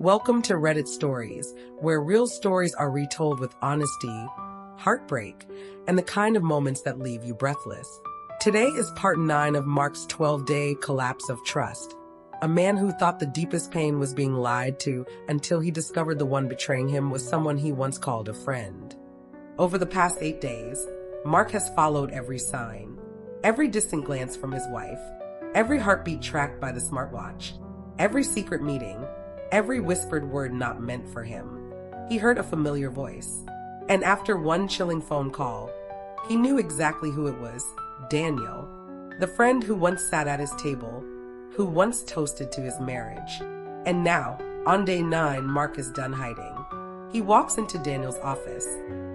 Welcome to Reddit Stories, where real stories are retold with honesty, heartbreak, and the kind of moments that leave you breathless. Today is part 9 of Mark's 12-day collapse of trust. A man who thought the deepest pain was being lied to until he discovered the one betraying him was someone he once called a friend. Over the past 8 days, Mark has followed every sign, every distant glance from his wife, every heartbeat tracked by the smartwatch, every secret meeting, every whispered word not meant for him. He heard a familiar voice, and after one chilling phone call, he knew exactly who it was: Daniel, the friend who once sat at his table, who once toasted to his marriage. And now, on day 9, Mark is done hiding. He walks into Daniel's office,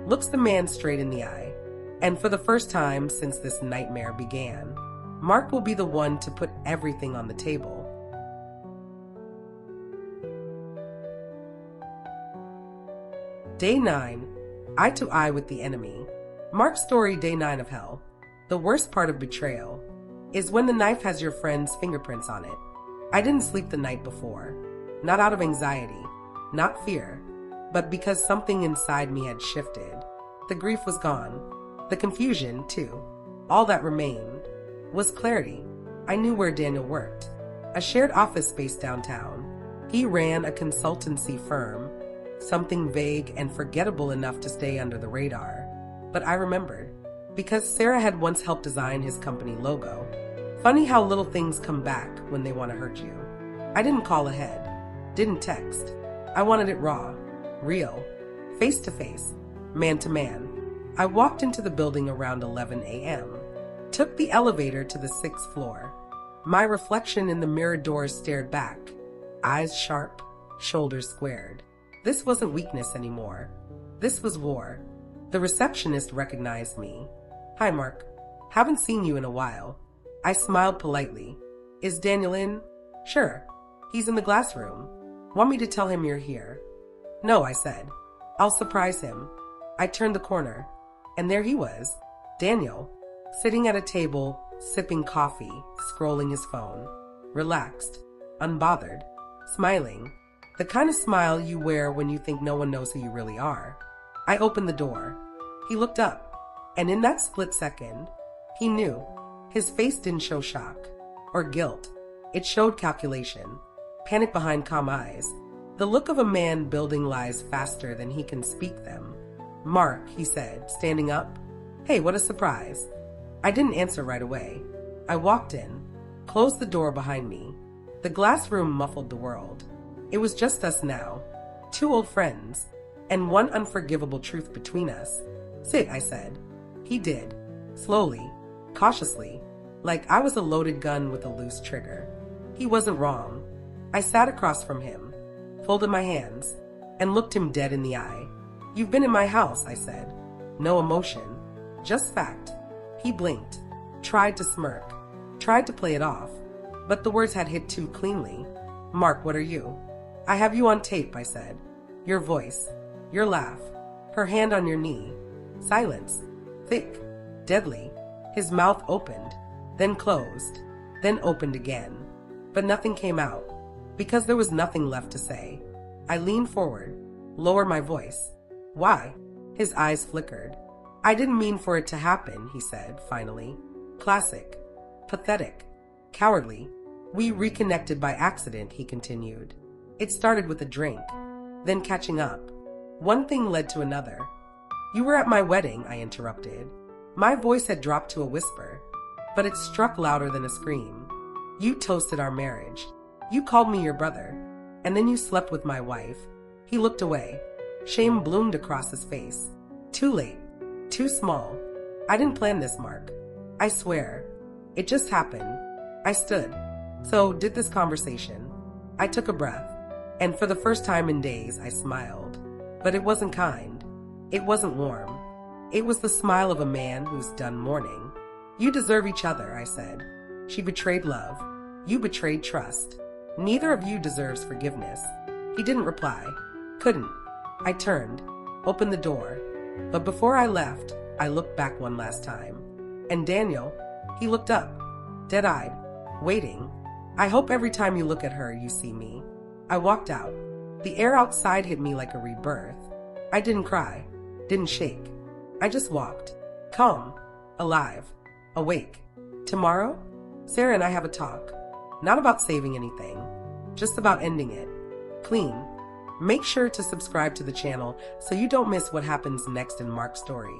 looks the man straight in the eye, and for the first time since this nightmare began, Mark will be the one to put everything on the table. Day 9, eye to eye with the enemy. Mark's story, day 9 of hell. The worst part of betrayal is when the knife has your friend's fingerprints on it. I didn't sleep the night before, not out of anxiety, not fear, but because something inside me had shifted. The grief was gone, the confusion too. All that remained was clarity. I knew where Daniel worked, a shared office space downtown. He ran a consultancy firm, something vague and forgettable enough to stay under the radar. But I remembered, because Sarah had once helped design his company logo. Funny how little things come back when they want to hurt you. I didn't call ahead, didn't text. I wanted it raw, real, face to face, man to man. I walked into the building around 11 a.m., took the elevator to the 6th floor. My reflection in the mirror doors stared back, eyes sharp, shoulders squared. This wasn't weakness anymore. This was war. The receptionist recognized me. "Hi, Mark. Haven't seen you in a while." I smiled politely. "Is Daniel in?" "Sure. He's in the glass room. Want me to tell him you're here?" "No," I said. "I'll surprise him." I turned the corner, and there he was, Daniel, sitting at a table, sipping coffee, scrolling his phone. Relaxed, unbothered, smiling. The kind of smile you wear when you think no one knows who you really are. I opened the door. He looked up, and in that split second, he knew. His face didn't show shock or guilt. It showed calculation, panic behind calm eyes, the look of a man building lies faster than he can speak them. "Mark," he said, standing up. "Hey, what a surprise." I didn't answer right away. I walked in, closed the door behind me. The glass room muffled the world. It was just us now, 2 old friends, and one unforgivable truth between us. "Sit," I said. He did, slowly, cautiously, like I was a loaded gun with a loose trigger. He wasn't wrong. I sat across from him, folded my hands, and looked him dead in the eye. "You've been in my house," I said. No emotion, just fact. He blinked, tried to smirk, tried to play it off, but the words had hit too cleanly. "Mark, what are you?" "I have you on tape," I said. "Your voice, your laugh, her hand on your knee." Silence, thick, deadly. His mouth opened, then closed, then opened again. But nothing came out, because there was nothing left to say. I leaned forward, lowered my voice. "Why?" His eyes flickered. "I didn't mean for it to happen," he said, finally. "Classic. Pathetic. Cowardly. We reconnected by accident," he continued. "It started with a drink, then catching up. One thing led to another." "You were at my wedding," I interrupted. My voice had dropped to a whisper, but it struck louder than a scream. "You toasted our marriage. You called me your brother. And then you slept with my wife." He looked away. Shame bloomed across his face. Too late. Too small. "I didn't plan this, Mark. I swear. It just happened." I stood. "So did this conversation." I took a breath, and for the first time in days, I smiled. But it wasn't kind. It wasn't warm. It was the smile of a man who's done mourning. "You deserve each other," I said. "She betrayed love. You betrayed trust. Neither of you deserves forgiveness." He didn't reply. Couldn't. I turned, opened the door. But before I left, I looked back one last time. And Daniel, he looked up, dead-eyed, waiting. "I hope every time you look at her, you see me." I walked out. The air outside hit me like a rebirth. I didn't cry, didn't shake. I just walked. Calm, alive, awake. Tomorrow, Sarah and I have a talk. Not about saving anything, just about ending it. Clean. Make sure to subscribe to the channel so you don't miss what happens next in Mark's story.